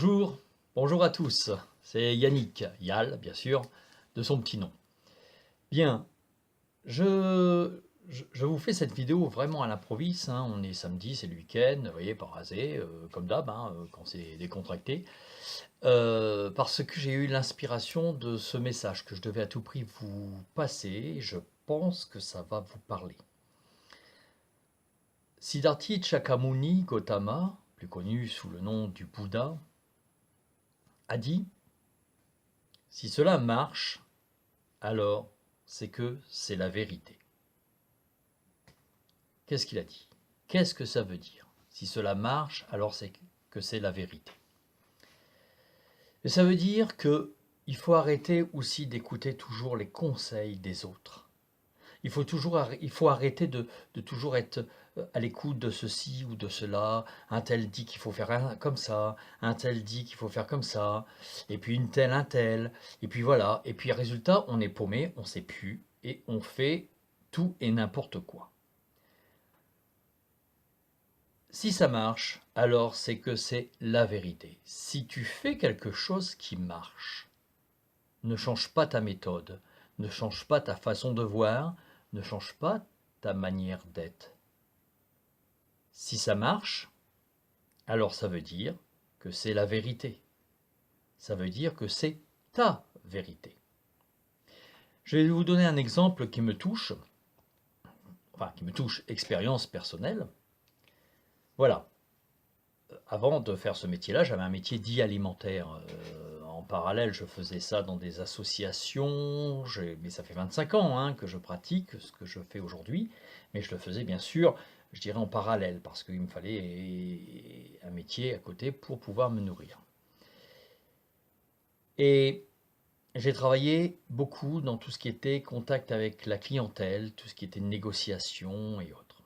Bonjour, bonjour à tous, c'est Yannick, Yal bien sûr, de son petit nom. Bien, je vous fais cette vidéo vraiment à l'improviste, hein. On est samedi, c'est le week-end, vous voyez, pas rasé, comme d'hab, hein, quand c'est décontracté. Parce que j'ai eu l'inspiration de ce message que je devais à tout prix vous passer, je pense que ça va vous parler. Siddhartha Shakyamuni Gautama, plus connu sous le nom du Bouddha, a dit: si cela marche, alors c'est que c'est la vérité. Qu'est-ce qu'il a dit? Qu'est-ce que ça veut dire? Si cela marche, alors c'est que c'est la vérité. Et ça veut dire que il faut arrêter aussi d'écouter toujours les conseils des autres. Il faut arrêter de toujours être à l'écoute de ceci ou de cela. Un tel dit qu'il faut faire comme ça, un tel dit qu'il faut faire comme ça, et puis une telle, un tel, et puis voilà. Et puis résultat, on est paumé, on ne sait plus, et on fait tout et n'importe quoi. Si ça marche, alors c'est que c'est la vérité. Si tu fais quelque chose qui marche, ne change pas ta méthode, ne change pas ta façon de voir, ne change pas ta manière d'être. Si ça marche, alors ça veut dire que c'est la vérité. Ça veut dire que c'est ta vérité. Je vais vous donner un exemple qui me touche, expérience personnelle. Voilà. Avant de faire ce métier-là, j'avais un métier dit alimentaire. En parallèle, je faisais ça dans des associations, mais ça fait 25 ans que je pratique ce que je fais aujourd'hui, mais je le faisais bien sûr, je dirais en parallèle, parce qu'il me fallait un métier à côté pour pouvoir me nourrir. Et j'ai travaillé beaucoup dans tout ce qui était contact avec la clientèle, tout ce qui était négociation et autres.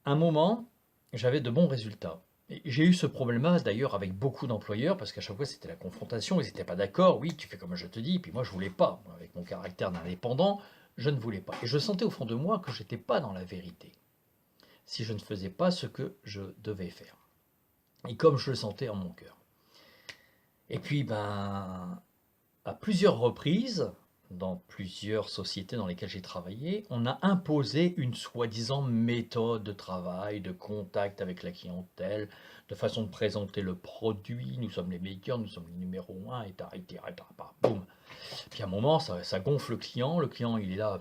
À un moment, j'avais de bons résultats. J'ai eu ce problème-là d'ailleurs avec beaucoup d'employeurs parce qu'à chaque fois c'était la confrontation, ils n'étaient pas d'accord, oui tu fais comme je te dis, puis moi je voulais pas, avec mon caractère d'indépendant, je ne voulais pas. Et je sentais au fond de moi que je n'étais pas dans la vérité, si je ne faisais pas ce que je devais faire. Et comme je le sentais en mon cœur. Et puis à plusieurs reprises, dans plusieurs sociétés dans lesquelles j'ai travaillé, on a imposé une soi-disant méthode de travail, de contact avec la clientèle, de façon de présenter le produit. Nous sommes les meilleurs, nous sommes les numéro 1, et boum. Puis à un moment, ça gonfle le client. Le client, il est là.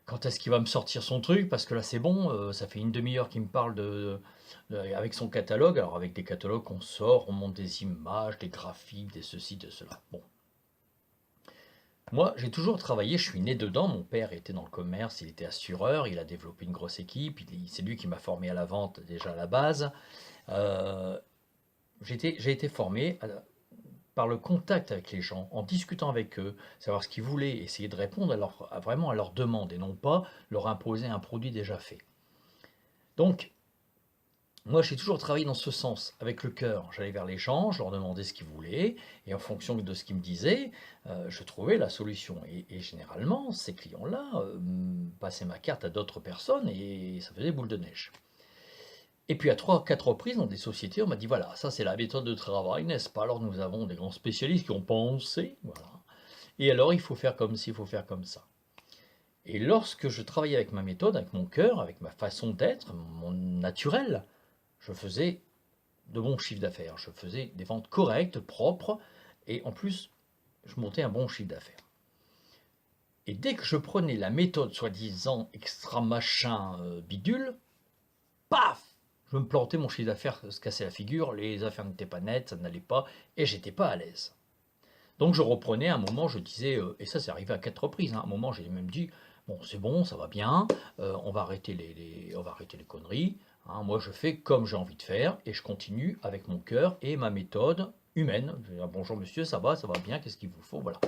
Quand est-ce qu'il va me sortir son truc? Parce que là, c'est bon. Ça fait une demi-heure qu'il me parle avec son catalogue. Alors, avec des catalogues qu'on sort, on monte des images, des graphiques, des ceci, de cela. Bon. Moi, j'ai toujours travaillé, je suis né dedans. Mon père était dans le commerce, il était assureur, il a développé une grosse équipe. C'est lui qui m'a formé à la vente déjà à la base. Euh, j'ai été formé par le contact avec les gens, en discutant avec eux, savoir ce qu'ils voulaient, essayer de répondre vraiment à leurs demandes et non pas leur imposer un produit déjà fait. Donc, moi, j'ai toujours travaillé dans ce sens, avec le cœur. J'allais vers les gens, je leur demandais ce qu'ils voulaient, et en fonction de ce qu'ils me disaient, je trouvais la solution. Et généralement, ces clients-là passaient ma carte à d'autres personnes, et ça faisait boule de neige. Et puis à 3 ou 4 reprises, dans des sociétés, on m'a dit, voilà, ça c'est la méthode de travail, n'est-ce pas? Alors nous avons des grands spécialistes qui ont pensé, voilà. Et alors il faut faire comme ci, il faut faire comme ça. Et lorsque je travaillais avec ma méthode, avec mon cœur, avec ma façon d'être, mon naturel, je faisais de bons chiffres d'affaires. Je faisais des ventes correctes, propres, et en plus, je montais un bon chiffre d'affaires. Et dès que je prenais la méthode soi-disant extra machin bidule, paf, je me plantais, mon chiffre d'affaires se cassait la figure, les affaires n'étaient pas nettes, ça n'allait pas, et j'étais pas à l'aise. Donc je reprenais, à un moment je disais, et ça c'est arrivé à 4 reprises, à un moment j'ai même dit, bon c'est bon, ça va bien, on va arrêter on va arrêter les conneries, moi je fais comme j'ai envie de faire, et je continue avec mon cœur et ma méthode humaine. Je vais dire, bonjour monsieur, ça va bien, qu'est-ce qu'il vous faut, voilà.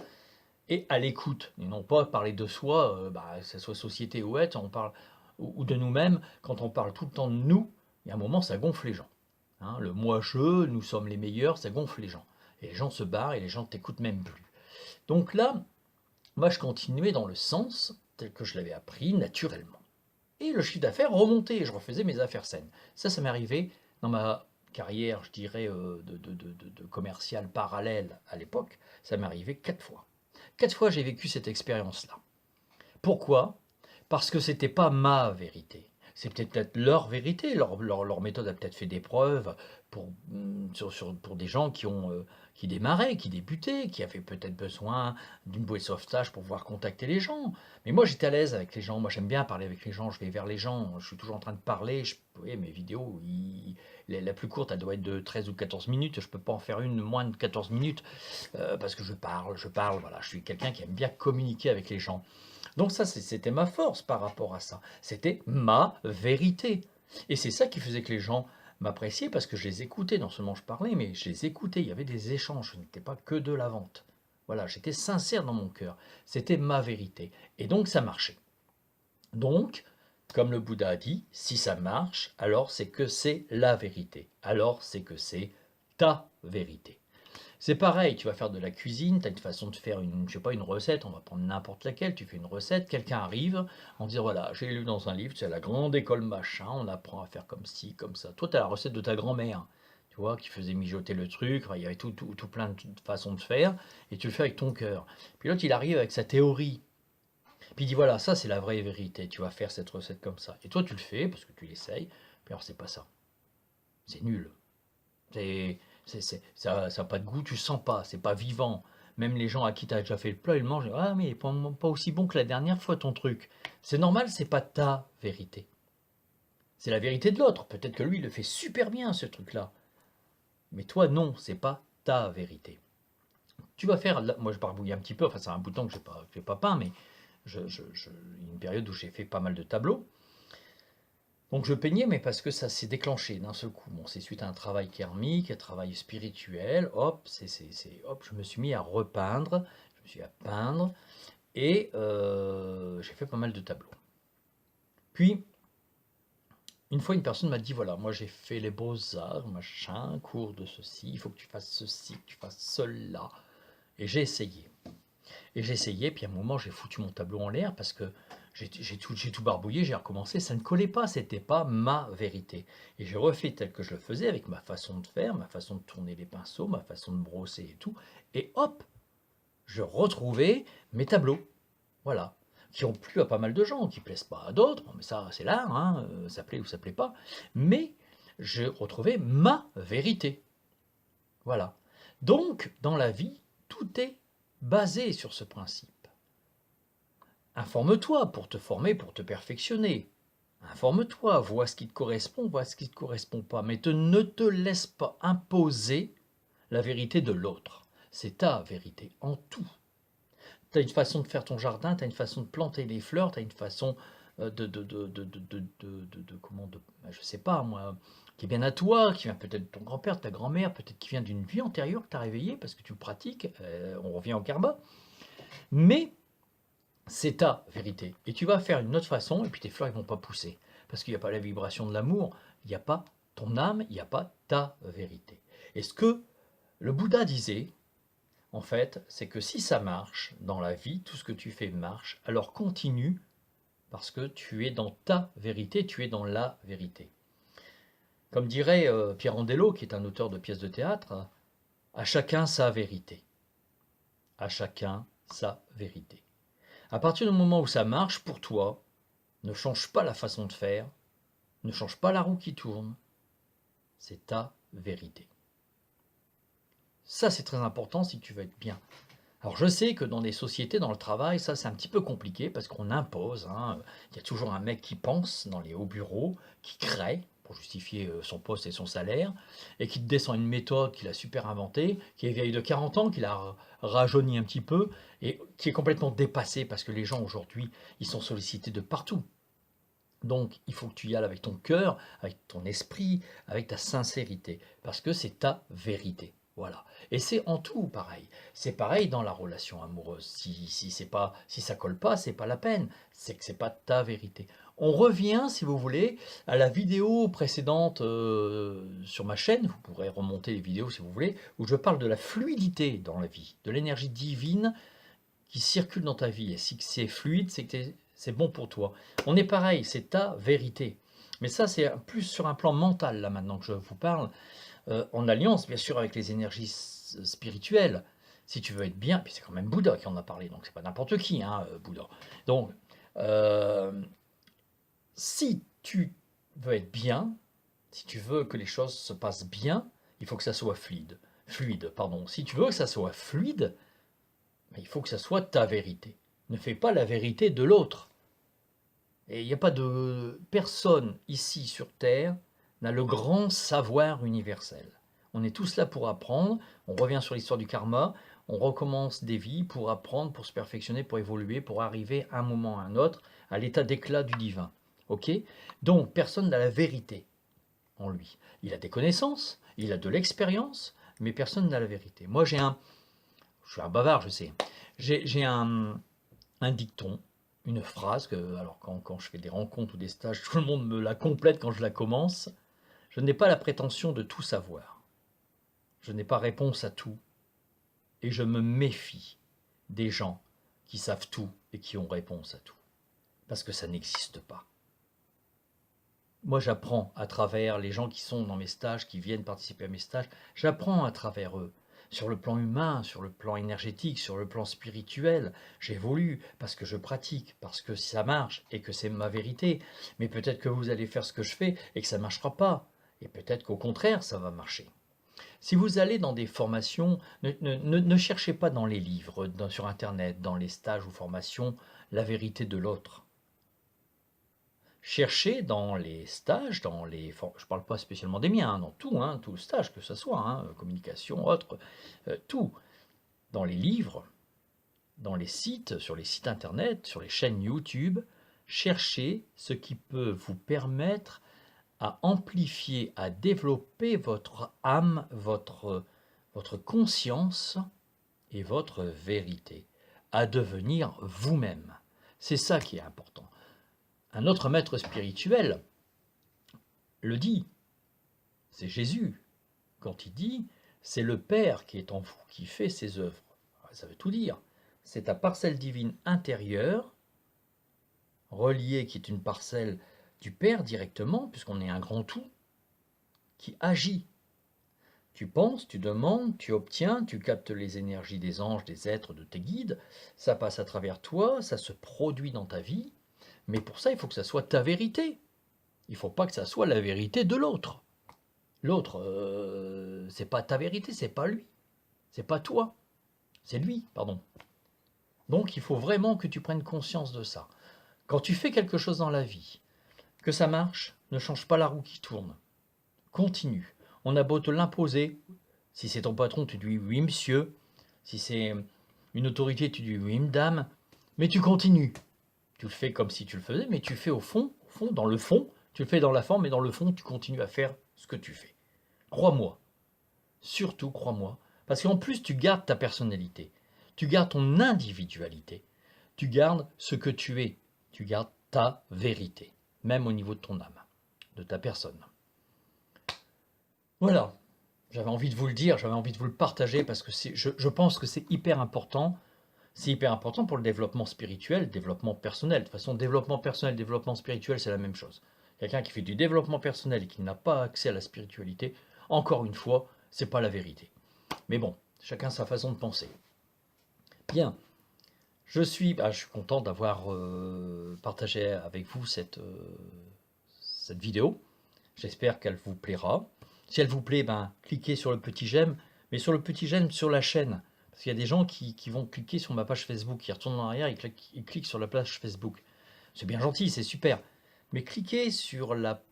Et à l'écoute, et non pas parler de soi, que ce soit société ou être, on parle, ou de nous-mêmes, quand on parle tout le temps de nous, il y a un moment ça gonfle les gens. Le moi-je, nous sommes les meilleurs, ça gonfle les gens. Et les gens se barrent et les gens ne t'écoutent même plus. Donc là, moi je continuais dans le sens tel que je l'avais appris naturellement. et le chiffre d'affaires remontait, je refaisais mes affaires saines. Ça m'est arrivé dans ma carrière, je dirais, de commercial parallèle à l'époque, ça m'est arrivé 4 fois. 4 fois, j'ai vécu cette expérience-là. Pourquoi? Parce que c'était pas ma vérité. C'était peut-être leur vérité, leur méthode a peut-être fait des preuves pour, pour des gens qui démarraient, qui débutaient, qui avaient peut-être besoin d'une bouée de sauvetage pour pouvoir contacter les gens. Mais moi, j'étais à l'aise avec les gens. Moi, j'aime bien parler avec les gens. Je vais vers les gens. Je suis toujours en train de parler. Vous voyez, mes vidéos, la plus courte, elle doit être de 13 ou 14 minutes. Je ne peux pas en faire une moins de 14 minutes parce que je parle. Voilà, je suis quelqu'un qui aime bien communiquer avec les gens. Donc ça, c'était ma force par rapport à ça. C'était ma vérité. Et c'est ça qui faisait que les gens m'appréciaient parce que je les écoutais. Non seulement je parlais, mais je les écoutais. Il y avait des échanges. Ce n'était pas que de la vente. Voilà, j'étais sincère dans mon cœur. C'était ma vérité. Et donc ça marchait. Donc, comme le Bouddha a dit, si ça marche, alors c'est que c'est la vérité. Alors c'est que c'est ta vérité. C'est pareil, tu vas faire de la cuisine, tu as une façon de faire je sais pas, une recette, on va prendre n'importe laquelle, tu fais une recette, quelqu'un arrive en disant voilà, j'ai lu dans un livre, c'est la grande école machin, on apprend à faire comme ci, comme ça. Toi, tu as la recette de ta grand-mère, tu vois, qui faisait mijoter le truc, enfin, il y avait tout plein de façons de faire, et tu le fais avec ton cœur. Puis l'autre, il arrive avec sa théorie, puis il dit voilà, ça c'est la vraie vérité, tu vas faire cette recette comme ça. Et toi, tu le fais parce que tu l'essayes, puis alors c'est pas ça. C'est nul. C'est, ça n'a pas de goût, tu sens pas, c'est pas vivant. Même les gens à qui tu as déjà fait le plat, ils mangent. Ah, mais pas aussi bon que la dernière fois ton truc. C'est normal, c'est pas ta vérité. C'est la vérité de l'autre. Peut-être que lui, il le fait super bien, ce truc-là. Mais toi, non, c'est pas ta vérité. Tu vas faire. Moi, je barbouille un petit peu. Enfin, c'est un bouton que je n'ai pas peint, mais une période où j'ai fait pas mal de tableaux. Donc je peignais, mais parce que ça s'est déclenché d'un seul coup. Bon, c'est suite à un travail karmique, un travail spirituel. Hop, hop, je me suis mis à repeindre, je me suis mis à peindre, et j'ai fait pas mal de tableaux. Puis, une fois, une personne m'a dit, voilà, moi j'ai fait les beaux-arts, machin, cours de ceci, il faut que tu fasses ceci, que tu fasses cela. Et j'ai essayé. Et j'ai essayé, puis à un moment, j'ai foutu mon tableau en l'air parce que j'ai tout barbouillé, j'ai recommencé, ça ne collait pas, c'était pas ma vérité. Et j'ai refait tel que je le faisais, avec ma façon de faire, ma façon de tourner les pinceaux, ma façon de brosser et tout. Et hop, je retrouvais mes tableaux. Voilà. Qui ont plu à pas mal de gens, qui plaisent pas à d'autres. Bon, mais ça, c'est l'art, hein, ça plaît ou ça plaît pas. Mais je retrouvais ma vérité. Voilà. Donc, dans la vie, tout est basé sur ce principe. Informe-toi pour te former, pour te perfectionner. Informe-toi, vois ce qui te correspond, vois ce qui ne te correspond pas. Mais ne te laisse pas imposer la vérité de l'autre. C'est ta vérité en tout. Tu as une façon de faire ton jardin, tu as une façon de planter les fleurs, tu as une façon je sais pas moi, qui est bien à toi, qui vient peut-être de ton grand-père, de ta grand-mère, peut-être qui vient d'une vie antérieure que tu as réveillée parce que tu le pratiques, on revient au karma. Mais c'est ta vérité. Et tu vas faire une autre façon, et puis tes fleurs ne vont pas pousser. Parce qu'il n'y a pas la vibration de l'amour, il n'y a pas ton âme, il n'y a pas ta vérité. Et ce que le Bouddha disait, en fait, c'est que si ça marche dans la vie, tout ce que tu fais marche, alors continue, parce que tu es dans ta vérité, tu es dans la vérité. Comme dirait Pierre Andello, qui est un auteur de pièces de théâtre, à chacun sa vérité. À chacun sa vérité. À partir du moment où ça marche pour toi, ne change pas la façon de faire, ne change pas la roue qui tourne, c'est ta vérité. Ça, c'est très important si tu veux être bien. Alors je sais que dans les sociétés, dans le travail, ça c'est un petit peu compliqué parce qu'on impose. Il y a toujours un mec qui pense dans les hauts bureaux, qui crée pour justifier son poste et son salaire, et qui te descend une méthode qu'il a super inventée, qui est vieille de 40 ans, qu'il a rajeuni un petit peu, et qui est complètement dépassée parce que les gens aujourd'hui, ils sont sollicités de partout. Donc il faut que tu y ailles avec ton cœur, avec ton esprit, avec ta sincérité, parce que c'est ta vérité. Voilà. Et c'est en tout pareil. C'est pareil dans la relation amoureuse. Si ça colle pas, c'est pas la peine. C'est que c'est pas ta vérité. On revient, si vous voulez, à la vidéo précédente sur ma chaîne. Vous pourrez remonter les vidéos si vous voulez, où je parle de la fluidité dans la vie, de l'énergie divine qui circule dans ta vie. Et si c'est fluide, c'est que c'est bon pour toi. On est pareil, c'est ta vérité. Mais ça, c'est plus sur un plan mental, là, maintenant que je vous parle, en alliance, bien sûr, avec les énergies spirituelles. Si tu veux être bien, puis c'est quand même Bouddha qui en a parlé, donc c'est pas n'importe qui, hein, Bouddha. Donc, euh, si tu veux être bien, si tu veux que les choses se passent bien, il faut que ça soit fluide. Fluide, pardon. Si tu veux que ça soit fluide, mais il faut que ça soit ta vérité. Ne fais pas la vérité de l'autre. Et il n'y a pas de personne ici sur Terre n'a le grand savoir universel. On est tous là pour apprendre, on revient sur l'histoire du karma, on recommence des vies pour apprendre, pour se perfectionner, pour évoluer, pour arriver à un moment à un autre à l'état d'éclat du divin. Ok? Donc personne n'a la vérité en lui. Il a des connaissances, il a de l'expérience, mais personne n'a la vérité. Moi je suis un bavard, je sais. J'ai un dicton, une phrase que, alors quand je fais des rencontres ou des stages, tout le monde me la complète quand je la commence. Je n'ai pas la prétention de tout savoir. Je n'ai pas réponse à tout. Et je me méfie des gens qui savent tout et qui ont réponse à tout. Parce que ça n'existe pas. Moi, j'apprends à travers les gens qui sont dans mes stages, qui viennent participer à mes stages, j'apprends à travers eux. Sur le plan humain, sur le plan énergétique, sur le plan spirituel, j'évolue parce que je pratique, parce que ça marche et que c'est ma vérité. Mais peut-être que vous allez faire ce que je fais et que ça ne marchera pas. Et peut-être qu'au contraire, ça va marcher. Si vous allez dans des formations, ne cherchez pas dans les livres, sur Internet, dans les stages ou formations, la vérité de l'autre. Cherchez dans les stages, je ne parle pas spécialement des miens, dans tout le stage que ce soit, communication, autre, tout, dans les livres, dans les sites, sur les sites internet, sur les chaînes YouTube, cherchez ce qui peut vous permettre à amplifier, à développer votre âme, votre conscience et votre vérité, à devenir vous-même. C'est ça qui est important. Un autre maître spirituel le dit, c'est Jésus, quand il dit « c'est le Père qui est en vous, qui fait ses œuvres ». Ça veut tout dire. C'est ta parcelle divine intérieure, reliée, qui est une parcelle du Père directement, puisqu'on est un grand tout, qui agit. Tu penses, tu demandes, tu obtiens, tu captes les énergies des anges, des êtres, de tes guides, ça passe à travers toi, ça se produit dans ta vie, mais pour ça, il faut que ça soit ta vérité. Il ne faut pas que ça soit la vérité de l'autre. L'autre, c'est pas ta vérité, c'est pas lui. C'est pas toi. C'est lui, pardon. Donc il faut vraiment que tu prennes conscience de ça. Quand tu fais quelque chose dans la vie, que ça marche, ne change pas la roue qui tourne. Continue. On a beau te l'imposer. Si c'est ton patron, tu dis oui, monsieur. Si c'est une autorité, tu dis oui, madame. Mais tu continues. Tu le fais comme si tu le faisais, mais tu le fais au fond, dans le fond. Tu le fais dans la forme, mais dans le fond, tu continues à faire ce que tu fais. Crois-moi. Surtout, crois-moi. Parce qu'en plus, tu gardes ta personnalité. Tu gardes ton individualité. Tu gardes ce que tu es. Tu gardes ta vérité. Même au niveau de ton âme, de ta personne. Voilà. J'avais envie de vous le dire, j'avais envie de vous le partager parce que je pense que c'est hyper important. C'est hyper important pour le développement spirituel, le développement personnel. De toute façon, développement personnel, développement spirituel, c'est la même chose. Quelqu'un qui fait du développement personnel et qui n'a pas accès à la spiritualité, encore une fois, c'est pas la vérité. Mais bon, chacun sa façon de penser. Bien, je suis content d'avoir partagé avec vous cette vidéo. J'espère qu'elle vous plaira. Si elle vous plaît, cliquez sur le petit j'aime, mais sur le petit j'aime sur la chaîne. Parce qu'il y a des gens qui vont cliquer sur ma page Facebook, qui retournent en arrière, ils cliquent sur la page Facebook. C'est bien gentil, c'est super. Mais cliquez sur la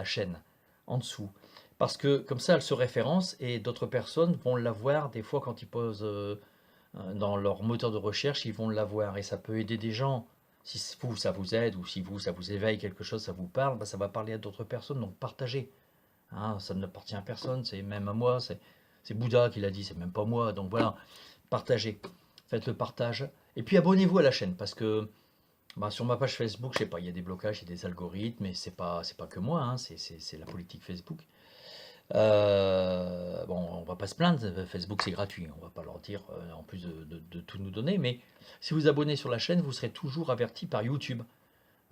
chaîne en dessous. Parce que comme ça, elle se référence et d'autres personnes vont la voir des fois quand ils posent dans leur moteur de recherche, ils vont la voir. Et ça peut aider des gens. Si vous, ça vous aide ou si vous, ça vous éveille quelque chose, ça vous parle, ça va parler à d'autres personnes. Donc partagez. Ça ne appartient à personne, c'est même à moi, c'est Bouddha qui l'a dit, c'est même pas moi. Donc voilà, partagez, faites le partage. Et puis abonnez-vous à la chaîne, parce que sur ma page Facebook, je sais pas, il y a des blocages, il y a des algorithmes, et c'est pas que moi, c'est la politique Facebook. Bon, on va pas se plaindre, Facebook c'est gratuit, on va pas leur dire en plus de tout nous donner, mais si vous abonnez sur la chaîne, vous serez toujours averti par YouTube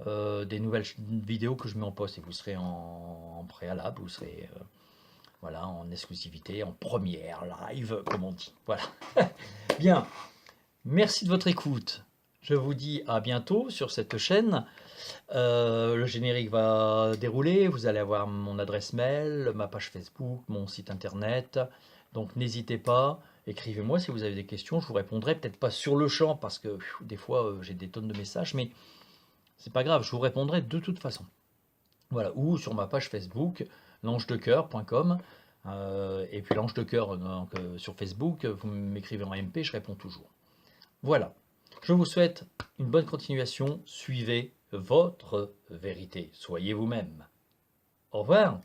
des nouvelles vidéos que je mets en poste et vous serez en préalable, vous serez voilà, en exclusivité, en première live, comme on dit. Voilà. Bien, merci de votre écoute. Je vous dis à bientôt sur cette chaîne. Le générique va dérouler, vous allez avoir mon adresse mail, ma page Facebook, mon site internet. Donc n'hésitez pas, écrivez-moi si vous avez des questions, je vous répondrai, peut-être pas sur le champ parce que des fois j'ai des tonnes de messages, mais c'est pas grave, je vous répondrai de toute façon. Voilà, ou sur ma page Facebook, l'angedecoeur.com. Et puis l'ange de cœur sur Facebook, vous m'écrivez en MP, je réponds toujours. Voilà. Je vous souhaite une bonne continuation. Suivez votre vérité. Soyez vous-même. Au revoir.